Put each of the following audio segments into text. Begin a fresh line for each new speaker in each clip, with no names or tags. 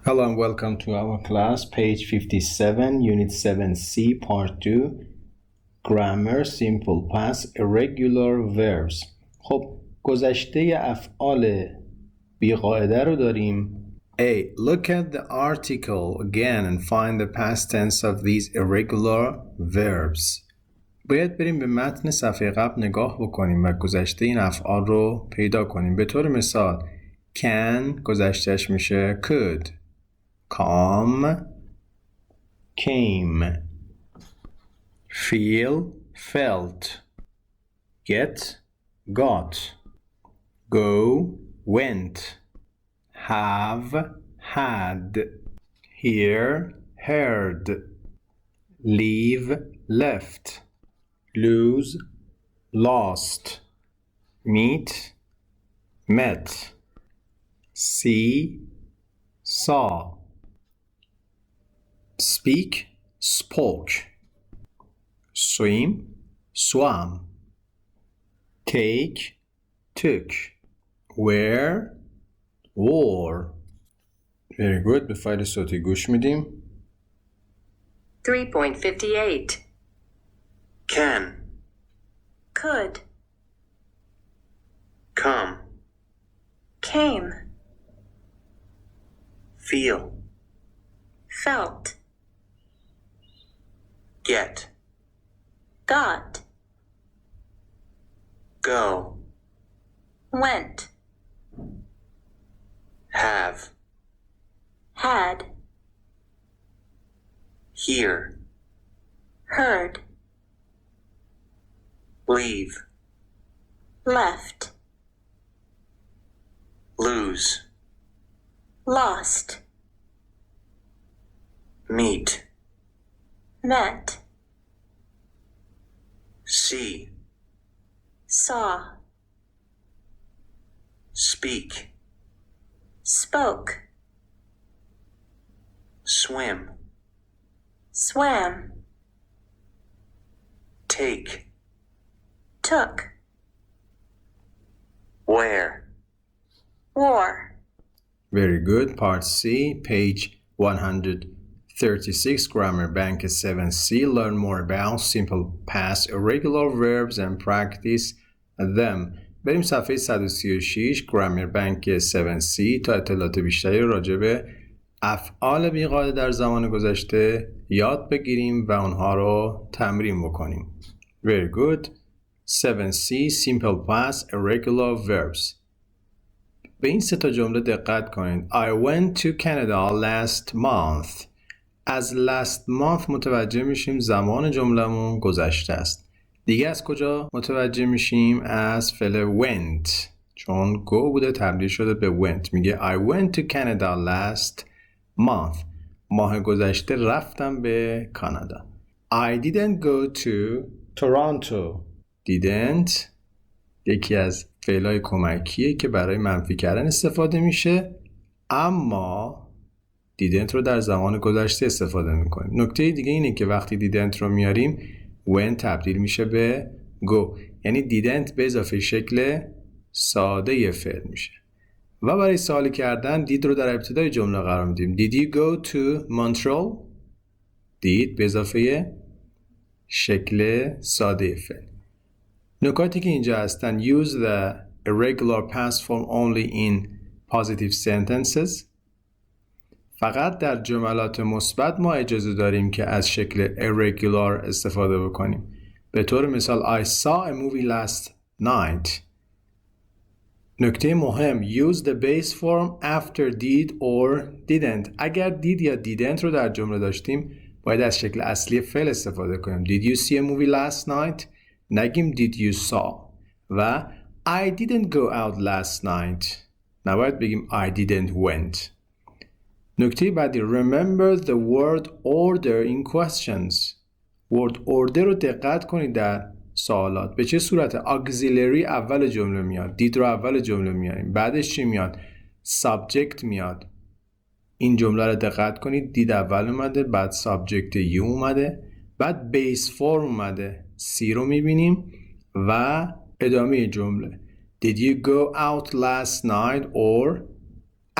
Hello and welcome to our class, page 57, unit 7c, part 2, grammar, simple past, irregular verbs. خب گذشته افعال بیقاعده رو داریم. A. Look at the article again and find the past tense of these irregular verbs. باید بریم به متن صفحه قبل نگاه بکنیم و گذشته این افعال رو پیدا کنیم. به طور مثال can گذشتهش میشه could. Come, came. Feel, felt. Get, got. Go, went. Have, had. Hear, heard. Leave, left. Lose, lost. Meet, met. See, saw. Speak, spoke. Swim, swam. Take, took. Wear, wore. Very good. به فایل صوتی گوش میدیم.
3.58
Can,
Could,
come,
came,
feel,
felt,
get,
got,
go,
went,
have,
had,
hear,
heard,
leave,
left,
lose,
lost,
meet,
met,
see,
saw,
speak,
spoke,
swim,
swam,
take,
took,
wear.
wore.
Very good. Part C, page 136, Grammar Bank 7C. Learn more about simple past irregular verbs and practice them. بریم صفحه 136 Grammar Bank 7C تا اطلاعات بیشتری راجع به افعال بیقاعده در زمان گذشته یاد بگیریم و اونها رو تمرین بکنیم. Very good. 7C Simple Past Irregular Verbs. به این سه تا جمله دقت کنید. I went to Canada last month. از last month متوجه میشیم زمان جملمون گذشته است. دیگه از کجا متوجه میشیم؟ از فعل went. چون go بوده تبدیل شده به went. میگه I went to Canada last month. ماه گذشته رفتم به کانادا. I didn't go to Toronto. didn't یکی از فعلای کمکیه که برای منفی کردن استفاده میشه، اما didn't رو در زمان گذشته استفاده میکنیم. نکته دیگه اینه که وقتی didn't رو میاریم when تبدیل میشه به go، یعنی didn't به اضافه شکل ساده فعل میشه. و برای سوال کردن did رو در ابتدای جمله قرار میدیم. Did you go to Montreal؟ did به اضافه شکل ساده فعل. نکاتی که اینجا هستن use the irregular past form only in positive sentences. فقط در جملات مثبت ما اجازه داریم که از شکل irregular استفاده بکنیم. به طور مثال I saw a movie last night. نکته مهم use the base form after did or didn't. اگر did یا didn't رو در جمله داشتیم باید از شکل اصلی فعل استفاده کنیم. Did you see a movie last night؟ نگیم did you saw. و I didn't go out last night. نباید بگیم I didn't went. نکته بعدی remember the word order in questions. word order رو دقت کنید در سوالات. به چه صورت؟ auxiliary اول جمله میاد. did رو اول جمله میاریم. بعدش چی میاد؟ subject میاد. این جمله رو دقت کنید. did اول اومده، بعد subject you اومده، بعد base form اومده. سی رو میبینیم و ادامه جمله. Did you go out last night or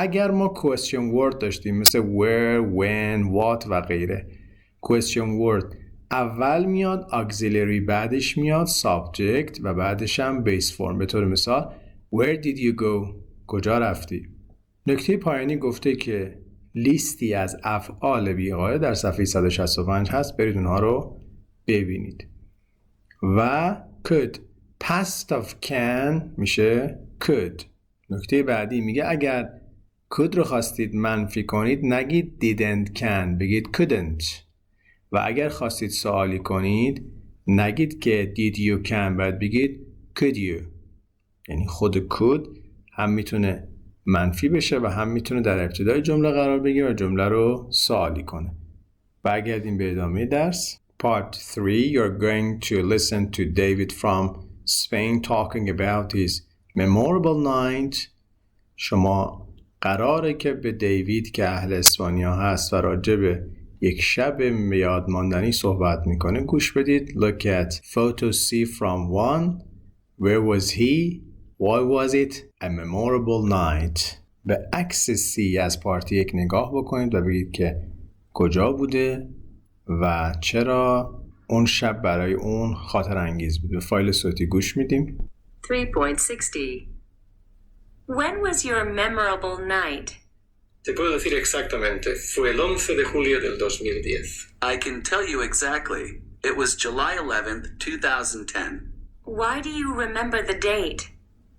اگر ما question word داشتیم مثل where, when, what و غیره، question word اول میاد، auxiliary بعدش میاد، subject و بعدش هم base form. به طور مثال where did you go؟ کجا رفتی؟ نکته پایانی گفته که لیستی از افعال بی‌قاعده در صفحه 165 هست، برید اونها رو ببینید. و could past of can میشه could. نکته بعدی میگه اگر could رو خواستید منفی کنید نگید didn't can، بگید couldn't. و اگر خواستید سوالی کنید نگید که did you can، باید بگید could you. یعنی خود could هم میتونه منفی بشه و هم میتونه در ابتدای جمله قرار بگیره و جمله رو سوالی کنه. برگردیم به ادامه درس. Part 3 you're going to listen to David from Spain talking about his memorable night. شما قراره که به دیوید که اهل اسپانیا هست و راجع به یک شب یاد ماندنی صحبت میکنه گوش بدید. Look at photo C from 1. Where was he? Why was it a memorable night? به عکس C از پارت 1 نگاه بکنید و بگید که کجا بوده و چرا اون شب برای اون خاطر انگیز بود. به فایل صوتی گوش میدیم.
3.60
When was your memorable night?
Te puedo decir exactamente, fue el 11 de julio del 2010.
I can tell you exactly. It was July 11th, 2010.
Why do you remember the date?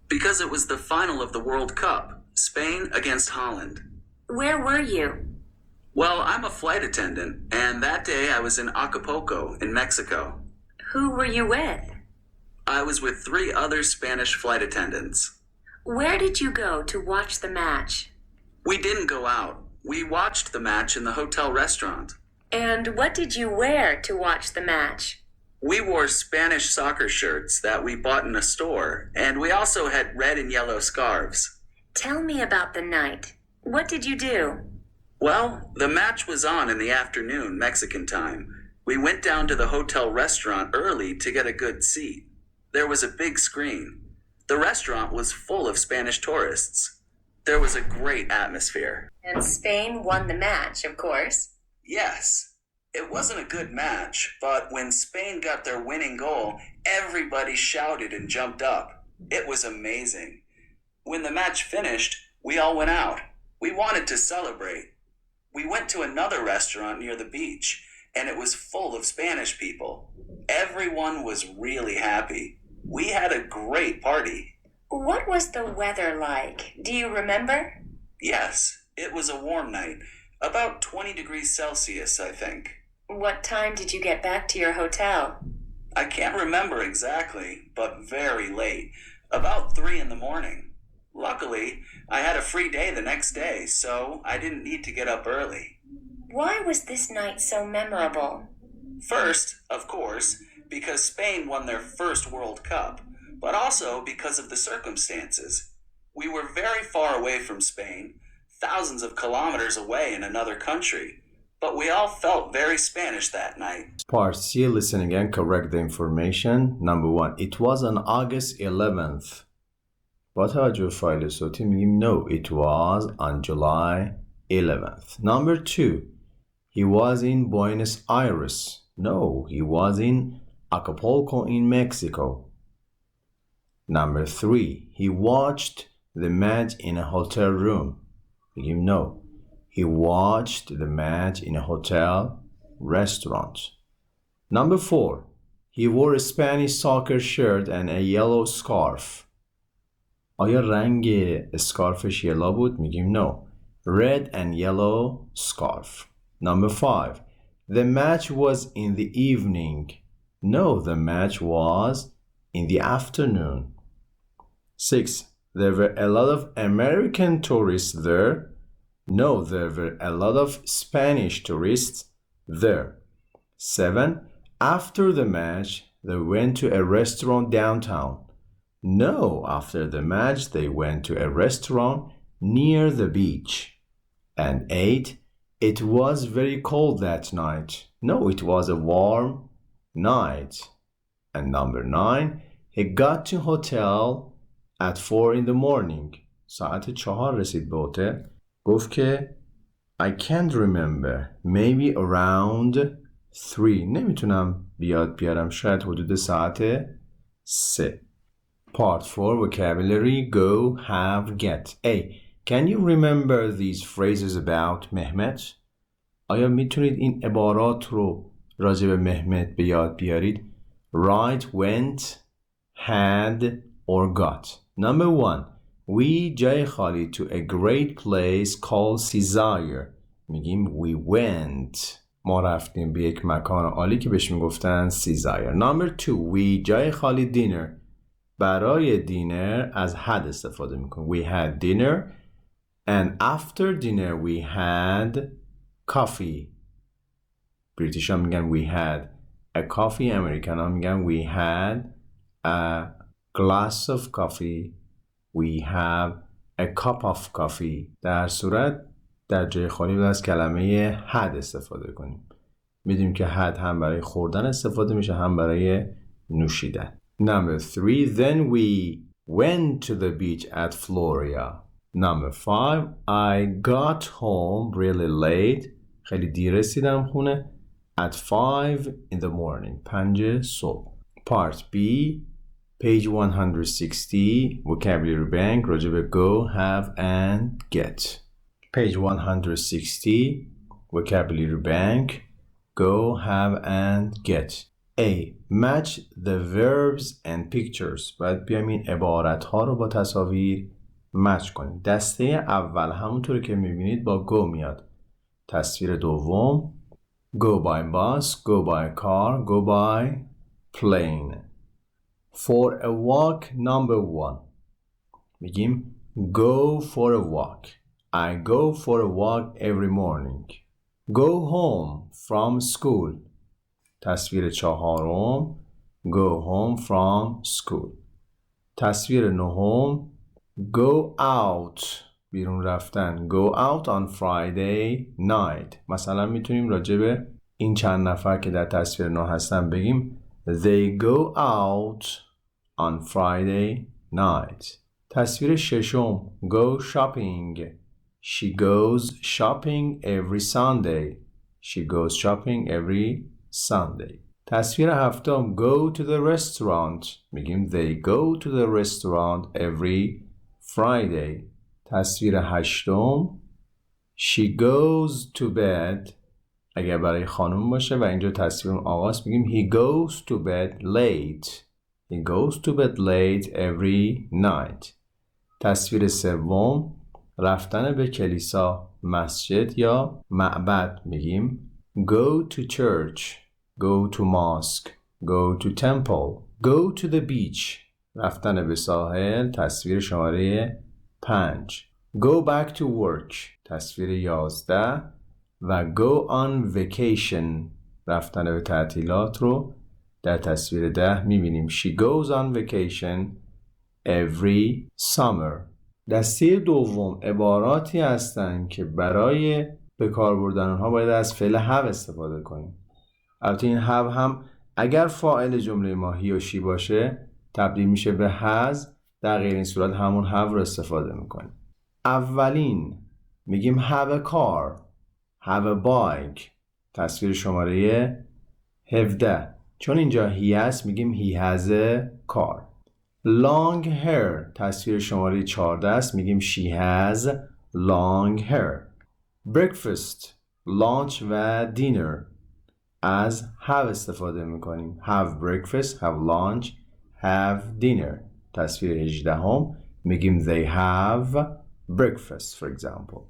Because it was the final of the World Cup, Spain against Holland.
Where were you?
Well, I'm a flight attendant, and that day I was in Acapulco, in Mexico.
Who were you with?
I was with 3 other Spanish flight attendants.
Where did you go to watch the match?
We didn't go out. We watched the match in the hotel restaurant.
And what did you wear to watch the match?
We wore Spanish soccer shirts that we bought in a store, and we also had red and yellow scarves.
Tell me about the night. What did you do?
Well, the match was on in the afternoon, Mexican time. We went down to the hotel restaurant early to get a good seat. There was a big screen. The restaurant was full of Spanish tourists. There was a great atmosphere.
And Spain won the match, of course.
Yes, it wasn't a good match, but when Spain got their winning goal, everybody shouted and jumped up. It was amazing. When the match finished, we all went out. We wanted to celebrate. We went to another restaurant near the beach, and it was full of Spanish people. Everyone was really happy. We had a great party.
What was the weather like? Do you remember?
Yes, it was a warm night. About 20 degrees Celsius, I think.
What time did you get back to your hotel?
I can't remember exactly, but very late. About 3 in the morning. Luckily, I had a free day the next day, so I didn't need to get up early.
Why was this night so memorable?
First, of course, because Spain won their first World Cup, but also because of the circumstances. We were very far away from Spain, thousands of kilometers away in another country, but we all felt very Spanish that night.
Part C, listen again, correct the information. Number 1, it was on August 11th. با توجه به فایل صوتی میگیم no, it was on July 11th. Number 2, he was in Buenos Aires. No, he was in Acapulco in Mexico. Number 3, he watched the match in a hotel room. میگیم no, he watched the match in a hotel restaurant. Number 4, he wore a Spanish soccer shirt and a yellow scarf. آیا رنگ اسکارفش یلا بود؟ میگیم no. Red and yellow scarf. Number 5, the match was in the evening. No, the match was in the afternoon. 6, there were a lot of American tourists there. No, there were a lot of Spanish tourists there. 7, after the match, they went to a restaurant downtown. No, after the match, they went to a restaurant near the beach. And 8, it was very cold that night. No, it was a warm night. And number 9, he got to hotel at 4 in the morning. ساعت 4 رسید به هتل گفت که I can't remember. Maybe around 3. نمیتونم بیارم. شاید حدود ساعت 3. Part 4 vocabulary go, have, get. A. Can you remember these phrases about مهمت؟ آیا میتونید این عبارات رو راجع به مهمت به یاد بیارید؟ Write, went, had, or got. Number 1. We جای خالی to a great place called Caesarea. میگیم we went. ما رفتیم به یک مکان عالی که بهش میگفتن Caesarea. Number 2. We جای خالی dinner. برای دینر از had استفاده میکنیم. We had dinner and after dinner we had coffee. بریتیش ها میگن we had a coffee. امریکن ها میگن we had a glass of coffee. We have a cup of coffee. در صورت در جای خالی باید از کلمه had استفاده کنیم. میدونیم که had هم برای خوردن استفاده میشه هم برای نوشیدن. Number 3. Then we went to the beach at Florida. Number 5. I got home really late. خیلی دیر رسیدم خونه. At 5 in the morning. 5 صبح. Part B. Page 160. Vocabulary bank. راجع به go, have, and get. Page 160. Vocabulary bank. Go, have, and get. A. Match the verbs and pictures. باید بیایم این عبارت ها رو با تصاویر مچ کنیم. دسته اول همونطوری که میبینید با go میاد. تصویر دوم go by bus, go by car, go by plane. For a walk number 1. میگیم go for a walk. I go for a walk every morning. Go home from school. تصویر چهارم go home from school. تصویر نهم go out. بیرون رفتن. Go out on Friday night. مثلا میتونیم راجع به این چند نفر که در تصویر 9 هستن بگیم They go out on Friday night. تصویر ششم go shopping. She goes shopping every Sunday. She goes shopping every Sunday. تصویر هفتم go to the restaurant. میگیم they go to the restaurant every Friday. تصویر هشتم she goes to bed. اگر برای خانم باشه و اینجا تصویر آقاست میگیم he goes to bed late. He goes to bed late every night. تصویر سوم رفتن به کلیسا، مسجد یا معبد میگیم go to church, go to mosque, go to temple, go to the beach. رفتن به ساحل تصویر شماره 5. Go back to work تصویر 11 و go on vacation رفتن به تعطیلات رو در تصویر 10 میبینیم she goes on vacation every summer. دسته دوم عباراتی هستند که برای به کار بردن اونها باید از فعل have استفاده کنیم. البته این have هم اگر فاعل جمله ما he و she باشه تبدیل میشه به has. در غیر این صورت همون have رو استفاده میکنیم. اولین میگیم have a car, have a bike تصویر شماره 17. چون اینجا he هست میگیم he has a car. long hair تصویر شماره 14 است میگیم she has long hair. breakfast, lunch و dinner از have استفاده میکنیم have breakfast, have lunch, have dinner. تصویر 18 میگیم they have breakfast for example.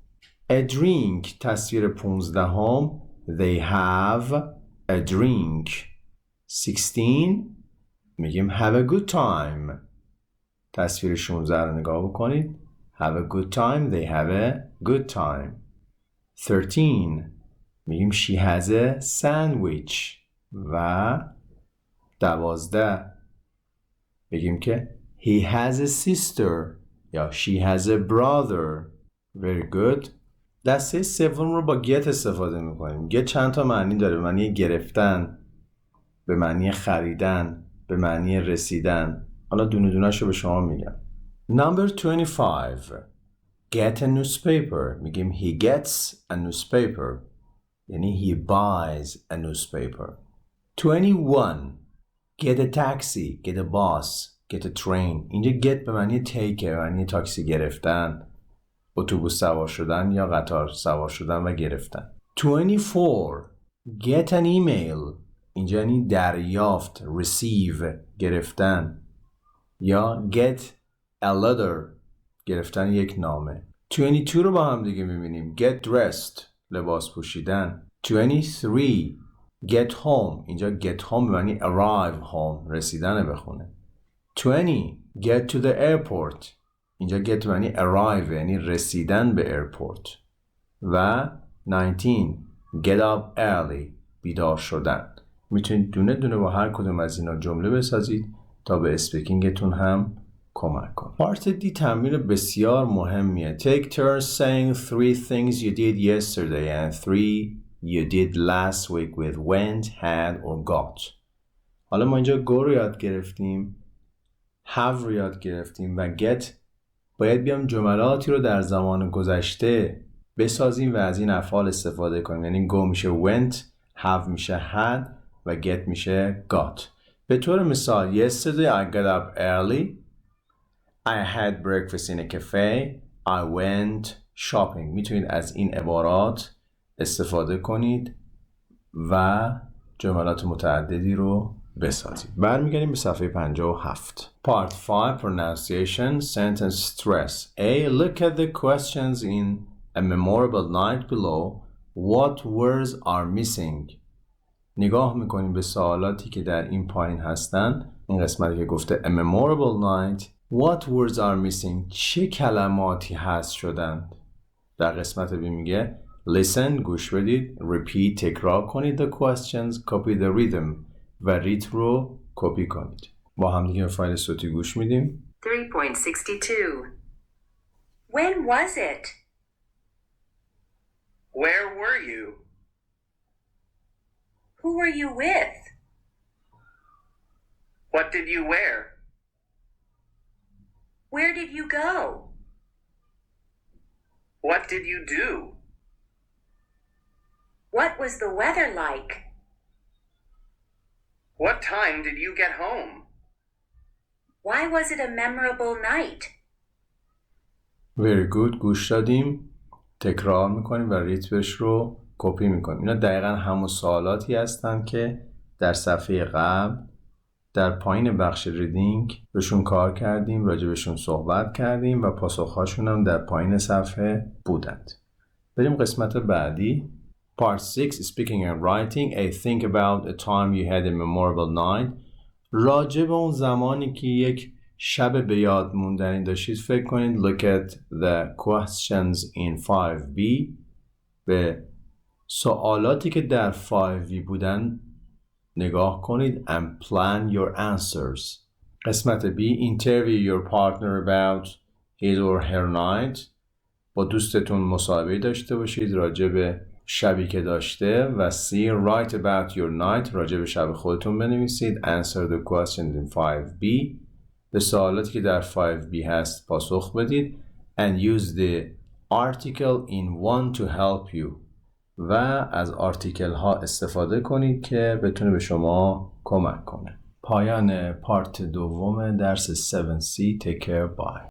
a drink تصویر 15 they have a drink. 16 میگیم have a good time. تصویر 16 رو نگاه بکنید have a good time, they have a good time. 13 میگیم she has a sandwich. و 12 بگیم که he has a sister یا she has a brother. very good. دسته سوم رو با get استفاده میکنیم. get چند تا معنی داره. به معنی گرفتن، به معنی خریدن، به معنی رسیدن. حالا دونه دونه‌شو به شما میگم. Number 25. get a newspaper میگیم he gets a newspaper یعنی he buys a newspaper. 21 get a taxi, get a bus, get a train. اینجا get به معنی take به معنی تاکسی گرفتن، اتوبوس سوار شدن یا قطار سوار شدن و گرفتن. 24 get an email اینجا یعنی دریافت receive گرفتن یا get a letter گرفتن یک نامه. 22 رو با هم دیگه میبینیم get dressed لباس پوشیدن. 23 get home اینجا get home به معنی arrive home رسیدن به خونه. 20 get to the airport اینجا get به معنی arrive یعنی رسیدن به airport. و 19 get up early بیدار شدن. میتونید دونه دونه با هر کدوم از اینا جمله بسازید تا به اسپیکینگتون هم کمک کنه. پارت دی تمرین بسیار مهمیه. Take turns saying 3 things you did yesterday and 3 you did last week with went, had or got. حالا ما اینجا go رو یاد گرفتیم، have رو یاد گرفتیم و get باید بیام جملاتی رو در زمان گذشته بسازیم و از این افعال استفاده کنیم. یعنی go میشه went، have میشه had و get میشه got. به طور مثال yesterday I got up early I had breakfast in a cafe. I went shopping. میتونید از این عبارات استفاده کنید و جملات متعددی رو بسازید. برمیگردیم به صفحه 57. Part 5 Pronunciation Sentence Stress. A. Look at the questions in a memorable night below. What words are missing? نگاه میکنیم به سوالاتی که در این پایین هستن. این قسمتی که گفته A memorable night. What words are missing? چه کلماتی حذف شدند؟ در قسمت بی میگه Listen, گوش بدید. Repeat, تکرار کنید the questions. Copy the rhythm و ریت رو کپی کنید. با هم دیگه فایل صوتی گوش میدیم.
3.62
When was it?
Where were you?
Who were you with?
What did you wear?
Where did you go?
What did you do?
What was the weather like?
What time did you get home?
Why was it a memorable night?
Very good. گوش دادیم. تکرار میکنیم و ریتمش رو کپی میکنیم. اینا دقیقا همون سوالاتی هستن که در صفحه قبل در پایین بخش ریدینگ بهشون کار کردیم، راجع بهشون صحبت کردیم و پاسخهاشون هم در پایین صفحه بودند. بریم قسمت بعدی. Part 6 Speaking and Writing. A. Think about a time you had a memorable night. راجع به اون زمانی که یک شب به یاد موندنی داشتید فکر کنید. Look at the questions in 5B. به سوالاتی که در 5B بودن نگاه کنید and plan your answers. قسمت B Interview your partner about his or her night. با دوستتون مصاحبه داشته باشید راجع به شبی که داشته. و C Write about your night. راجع به شب خودتون بنویسید. Answer the questions in 5B. به سوالاتی که در 5B هست پاسخ بدید. And use the article in 1 to help you. و از آرتیکل ها استفاده کنید که بتونه به شما کمک کنه. پایان پارت دوم درس 7C. Take care. Bye.